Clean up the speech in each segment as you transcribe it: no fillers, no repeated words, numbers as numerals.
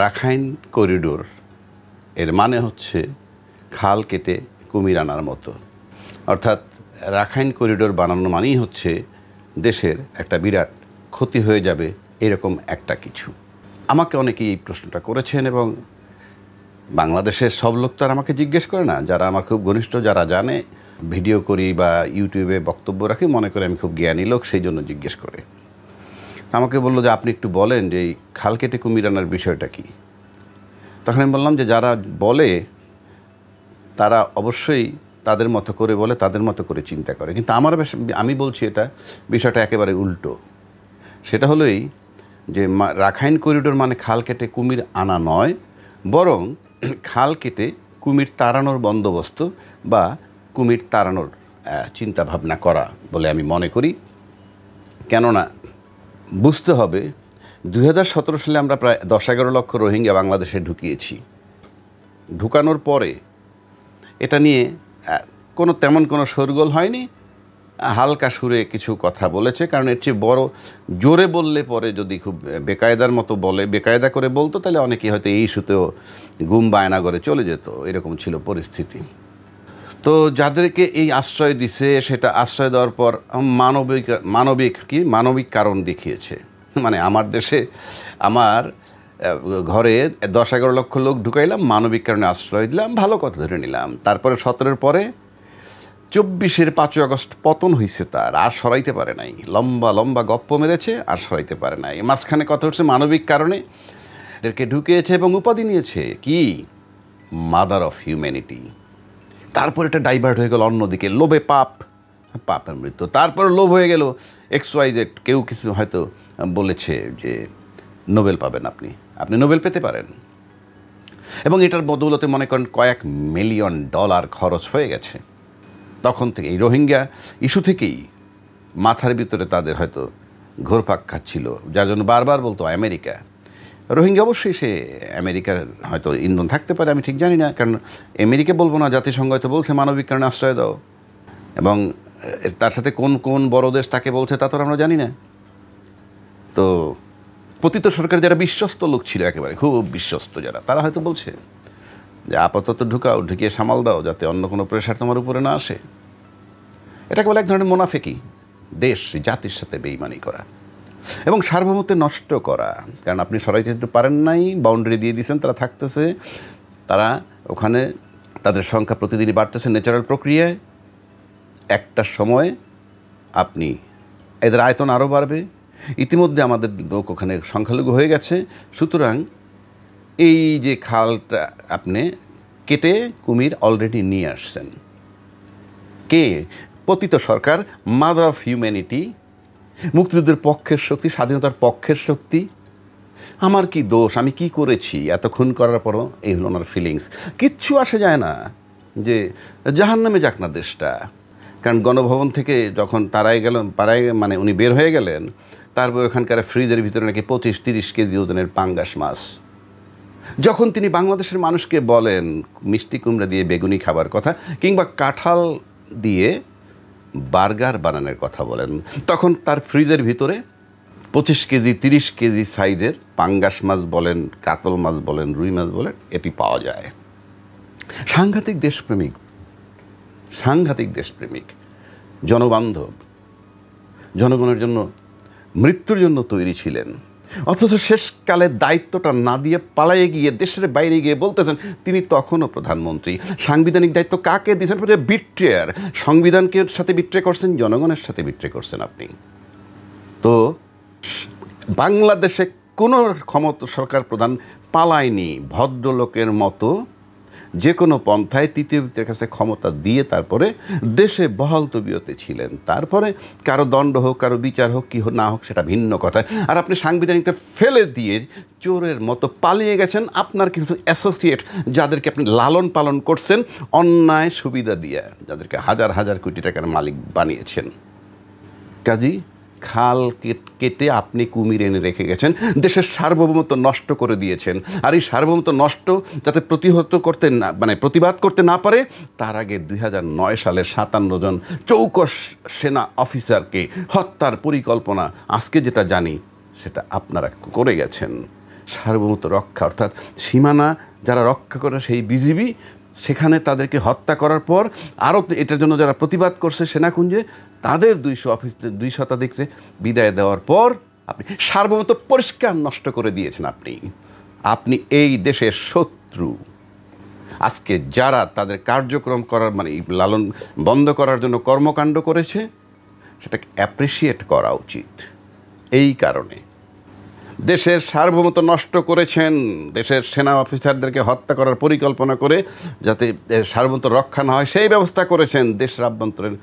Rakhine corridor এর মানে হচ্ছে খাল কেটে কুমির আনার মতো। অর্থাৎ রাখাইন করিডোর বানানো মানেই হচ্ছে দেশের একটা বিরাট ক্ষতি হয়ে যাবে, এরকম একটা কিছু। আমাকে অনেকেই এই প্রশ্নটা করেছেন এবং বাংলাদেশের সব লোক তো আর আমাকে জিজ্ঞেস করে না। যারা আমার খুব ঘনিষ্ঠ, যারা জানে ভিডিও করি বা ইউটিউবে বক্তব্য রাখি, মনে করে আমি খুব জ্ঞানী লোক, সেই জন্য জিজ্ঞেস করে। আমাকে বললো যে আপনি একটু বলেন যে এই খাল কেটে কুমির আনার বিষয়টা কি। তখন আমি বললাম যে যারা বলে তারা অবশ্যই তাদের মতো করে বলে, তাদের মতো করে চিন্তা করে, কিন্তু আমি বলছি বিষয়টা একেবারে উল্টো। সেটা হলোই যে রাখাইন করিডোর মানে খাল কেটে কুমির আনা নয়, বরং খাল কেটে কুমির তাড়ানোর বন্দোবস্ত বা কুমির তাড়ানোর চিন্তা ভাবনা করা বলে আমি মনে করি। কেননা বুঝতে হবে 2017 সালে আমরা প্রায় 10-11 লক্ষ রোহিঙ্গা বাংলাদেশে ঢুকিয়েছি। ঢুকানোর পরে এটা নিয়ে তেমন কোনো শোরগোল হয়নি, হালকা সুরে কিছু কথা বলেছে। কারণ এর চেয়ে বড় জোরে বললে পরে যদি খুব বেকায়দার মতো বেকায়দা করে বলতো, তাহলে অনেকেই হয়তো এই ইস্যুতেও গুম বায়না করে চলে যেত, এরকম ছিল পরিস্থিতি। তো যাদেরকে এই আশ্রয় দিছে, সেটা আশ্রয় দেওয়ার পর মানবিক কারণ দেখিয়েছে। মানে আমার দেশে আমার ঘরে 10-11 লক্ষ লোক ঢুকাইলাম, মানবিক কারণে আশ্রয় দিলাম, ভালো কথা ধরে নিলাম। তারপরে 17-এর পরে 24-এর 5ই আগস্ট পতন হয়েছে, তার আর সরাইতে পারে নাই। লম্বা গপ্প মেরেছে, আর সরাইতে পারে নাই। মাঝখানে কথা হচ্ছে মানবিক কারণে এদেরকে ঢুকিয়েছে এবং উপাধি নিয়েছে কি মাদার অফ হিউম্যানিটি। তারপর এটা ডাইভার্ট হয়ে গেল অন্যদিকে, লোভে পাপের মৃত্যু। তারপরে লোভ হয়ে গেল XYZ, কেউ কিছু হয়তো বলেছে যে নোবেল পাবেন, আপনি নোবেল পেতে পারেন। এবং এটার বদৌলতে মনে করেন কয়েক $মিলিয়ন খরচ হয়ে গেছে। তখন থেকে এই রোহিঙ্গা ইস্যু থেকেই মাথার ভিতরে তাদের হয়তো ঘোরপাক খাচ্ছিল, যার জন্য বারবার বলতো আমেরিকা। রোহিঙ্গা অবশ্যই সে আমেরিকার হয়তো ইন্ধন থাকতে পারে, আমি ঠিক জানি না, কারণ আমেরিকা বলবো না, জাতিসংঘ হয়তো বলছে মানবিক কারণে আশ্রয় দাও, এবং তার সাথে কোন বড় দেশ তাকে বলছে তা তো আমরা জানি না। তো পতিত সরকার যারা বিশ্বস্ত লোক ছিল, একেবারে খুব বিশ্বস্ত যারা, তারা হয়তো বলছে যে আপাতত ঢুকিয়ে সামাল দাও, যাতে অন্য কোনো প্রেশার তোমার উপরে না আসে। এটাকে বলে এক ধরনের মুনাফিকি, জাতির সাথে বেইমানি করা এবং সার্বভৌমত্ব নষ্ট করা। কারণ আপনি সরাইতে পারেন নাই, বাউন্ডারি দিয়ে দিয়েছেন, তারা থাকতেছে, তারা ওখানে, তাদের সংখ্যা প্রতিদিনই বাড়তেছে ন্যাচারাল প্রক্রিয়ায়। একটা সময় এদের আয়তন আরও বাড়বে। ইতিমধ্যে আমাদের লোক ওখানে সংখ্যালঘু হয়ে গেছে। সুতরাং এই যে খালটা আপনি কেটে কুমির অলরেডি নিয়ে আসছেন, কে? পতিত সরকার, মাদার অফ হিউম্যানিটি, মুক্তিযুদ্ধের পক্ষের শক্তি, স্বাধীনতার পক্ষের শক্তি। আমার কি দোষ? আমি কি করেছি? এত খুন করার পরও এই হলো ওনার ফিলিংস। কিচ্ছু আসে যায় না, যে জাহান্নামে যাক না দেশটা। কারণ গণভবন থেকে যখন মানে উনি বের হয়ে গেলেন, তারপর ওখানকার ফ্রিজের ভিতরে নাকি 25-30 কেজি ওজনের পাঙ্গাস মাছ। যখন তিনি বাংলাদেশের মানুষকে বলেন মিষ্টি কুমড়া দিয়ে বেগুনি খাবার কথা, কিংবা কাঁঠাল দিয়ে বার্গার বানানোর কথা বলেন, তখন তার ফ্রিজের ভিতরে 25 কেজি 30 কেজি সাইজের পাঙ্গাস মাছ বলেন, কাতল মাছ বলেন, রুই মাছ বলেন, এটি পাওয়া যায়। সাংঘাতিক দেশপ্রেমিক, জনবান্ধব, জনগণের জন্য মৃত্যুর জন্য তৈরি ছিলেন। অথচ শেষকালে দায়িত্বটা না দিয়ে পালাইয়ে গিয়ে দেশের বাইরে গিয়ে বলতেছেন তিনি তখনও প্রধানমন্ত্রী। সাংবিধানিক দায়িত্ব কাকে দিয়েছেন? বিট্রেয়ার। সংবিধানকে সাথে বিট্রে করছেন, জনগণের সাথে বিট্রে করছেন আপনি। তো বাংলাদেশে কোনো সরকার প্রধান পালায়নি, ভদ্রলোকের মতো যে কোনো পন্থায় তৃতীয় ব্যক্তির কাছে ক্ষমতা দিয়ে তারপরে দেশে বহাল তবিয়তে ছিলেন। তারপরে কারো দণ্ড হোক, কারো বিচার হোক, কি না হোক, সেটা ভিন্ন কথা। আর আপনি সাংবিধানিকতা ফেলে দিয়ে চোরের মতো পালিয়ে গেছেন আপনার কিছু অ্যাসোসিয়েট, যাদেরকে আপনি লালন পালন করছেন অন্যায় সুবিধা দিয়ে, যাদেরকে হাজার হাজার কোটি টাকার মালিক বানিয়েছেন। কাজী খাল কেটে আপনি কুমির এনে রেখে গেছেন, দেশের সার্বভৌমত্ব নষ্ট করে দিয়েছেন। আর এই সার্বভৌমত্ব নষ্ট যাতে প্রতিবাদ করতে না পারে, তার আগে 2009 সালের 57 জন চৌকস সেনা অফিসারকে হত্যার পরিকল্পনা, আজকে যেটা জানি সেটা আপনারা করে গেছেন। সার্বভৌমত্ব রক্ষা, অর্থাৎ সীমানা যারা রক্ষা করে সেই বিজিবি, সেখানে তাদেরকে হত্যা করার পর আরও এটার জন্য যারা প্রতিবাদ করছে সেনাকুঞ্জে, তাদের 200 অফিসার 2 শতাধিককে বিদায় দেওয়ার পর আপনি সার্বভৌমত্ব পরিষ্কার নষ্ট করে দিয়েছেন। আপনি এই দেশের শত্রু। আজকে যারা তাদের কার্যক্রম করার মানে লালন বন্ধ করার জন্য কর্মকাণ্ড করেছে, সেটাকে অ্যাপ্রিসিয়েট করা উচিত। এই কারণে দেশের সার্বভৌমত্ব নষ্ট করেছেন, দেশের সেনা অফিসারদেরকে হত্যা করার পরিকল্পনা করে যাতে সার্বভৌমত্ব রক্ষা না হয় সেই ব্যবস্থা করেছেন। দেশের আভ্যন্তরের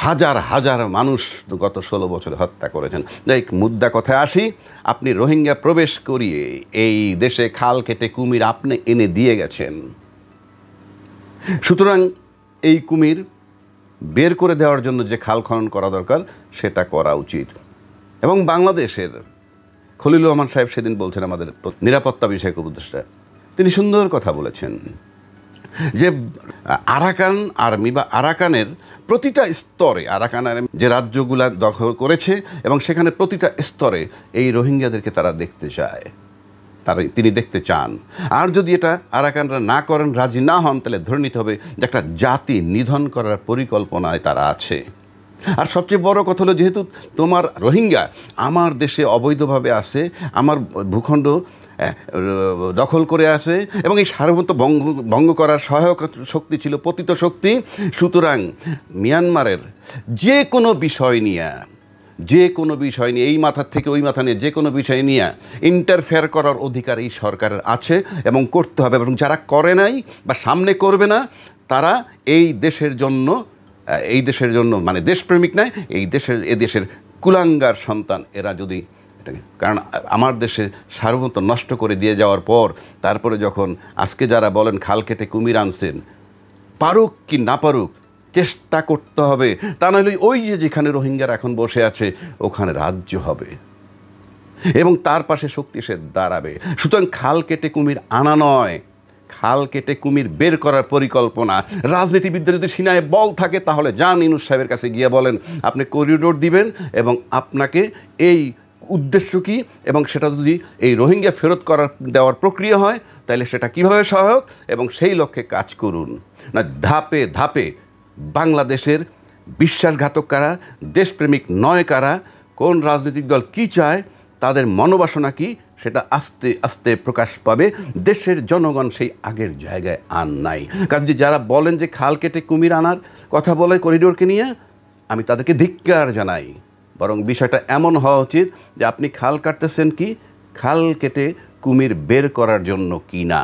হাজার হাজার মানুষ গত 16 বছরে হত্যা করেছেন। যাই মুদ্রা কথায় আসি, আপনি রোহিঙ্গা প্রবেশ করিয়ে এই দেশে খাল কেটে কুমির আপনি এনে দিয়ে গেছেন। সুতরাং এই কুমির বের করে দেওয়ার জন্য যে খাল খনন করা দরকার সেটা করা উচিত। এবং বাংলাদেশের খলিলুর রহমান সাহেব সেদিন বলছেন, আমাদের নিরাপত্তা বিষয়ক উপদেষ্টা, তিনি সুন্দর কথা বলেছেন যে আরাকান আর্মি বা আরাকানের প্রতিটা স্তরে, আরাকানের যে রাজ্যগুলা দখল করেছে এবং সেখানে প্রতিটা স্তরে এই রোহিঙ্গাদেরকে তারা দেখতে চায়, তিনি দেখতে চান। আর যদি এটা আরাকানরা না করেন, রাজি না হন, তাহলে ধরে নিতে হবে যে একটা জাতি নিধন করার পরিকল্পনায় তারা আছে। আর সবচেয়ে বড় কথা হলো, যেহেতু তোমার রোহিঙ্গা আমার দেশে অবৈধভাবে আছে, আমার ভূখণ্ড দখল করে আছে এবং এই সার্বভৌমত্ব ভঙ্গ করার সহায়ক শক্তি ছিল পতিত শক্তি, সুতরাং মিয়ানমারের যে কোনো বিষয় নিয়ে এই মাথার থেকে ওই মাথা নিয়ে যে কোনো বিষয় নিয়ে ইন্টারফেয়ার করার অধিকার এই সরকারের আছে এবং করতে হবে। এবং যারা করে নাই বা সামনে করবে না, তারা এই দেশের জন্য মানে দেশপ্রেমিক নয়, এদেশের কুলাঙ্গার সন্তান এরা। যদি কারণ আমার দেশে সার্বভৌমত্ব নষ্ট করে দিয়ে যাওয়ার পর তারপরে যখন আজকে যারা বলেন খাল কেটে কুমির আনছেন, পারুক কি না পারুক চেষ্টা করতে হবে, তা নাহলে ওই যেখানে রোহিঙ্গারা এখন বসে আছে ওখানে রাজ্য হবে এবং তার পাশে শক্তি এসে দাঁড়াবে। সুতরাং খাল কেটে কুমির আনা নয়, খাল কেটে কুমির বের করার পরিকল্পনা। রাজনীতিবিদদের যদি সিনায় বল থাকে তাহলে যান ইউনূস সাহেবের কাছে গিয়ে বলেন আপনি করিডোর দিবেন এবং আপনাকে এই উদ্দেশ্য কী, এবং সেটা যদি এই রোহিঙ্গা ফেরত দেওয়ার প্রক্রিয়া হয় তাহলে সেটা কীভাবে সহায়ক, এবং সেই লক্ষ্যে কাজ করুন। না ধাপে ধাপে বাংলাদেশের বিশ্বাসঘাতক কারা, দেশপ্রেমিক নয় কারা, কোন রাজনৈতিক দল কী চায়, তাদের মনোবাসনা কী, সেটা আস্তে আস্তে প্রকাশ পাবে। দেশের জনগণ সেই আগের জায়গায় আর নাই। কাজে যারা বলেন যে খাল কেটে কুমির আনার কথা বলে করিডোরকে নিয়ে, আমি তাদেরকে ধিক্কার জানাই। বরং বিষয়টা এমন হওয়া উচিত যে আপনি খাল কাটতেছেন কি খাল কেটে কুমির বের করার জন্য কি না,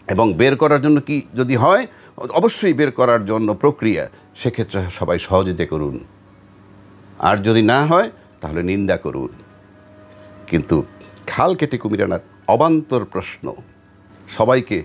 এবং বের করার জন্য কি যদি হয় অবশ্যই বের করার জন্য প্রক্রিয়া, সেক্ষেত্রে সবাই সহযোগিতা করুন। আর যদি না হয় তাহলে নিন্দা করুন। কিন্তু খাল কেটে কুমির আনার অবান্তর প্রশ্ন সবাইকে